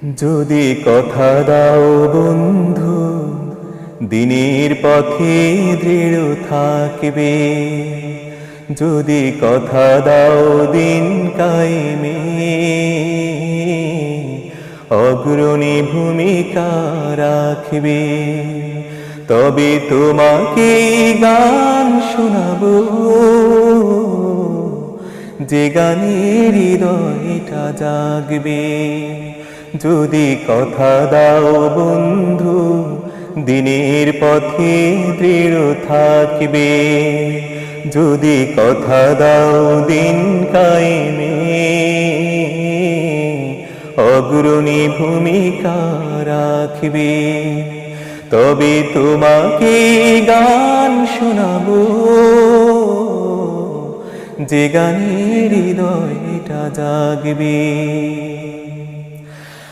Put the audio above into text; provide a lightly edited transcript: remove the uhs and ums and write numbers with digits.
যদি কথা দাও বন্ধু, দিনের পথে দৃঢ় থাকবে। যদি কথা দাও দিন কায়েমে, অগ্রণী ভূমিকা রাখবে। তবে তোমাকে গান শোনাবো, যে গানের হৃদয়টা জাগবে। যদি কথা দাও বন্ধু, দিনের পথে দৃঢ় থাকবে। যদি কথা দাও দিন কায়েমে, অগ্রণী ভূমিকা রাখবে। তবে তোমাকে গান শোনাবো, যে গানের হৃদয়টা জাগবে।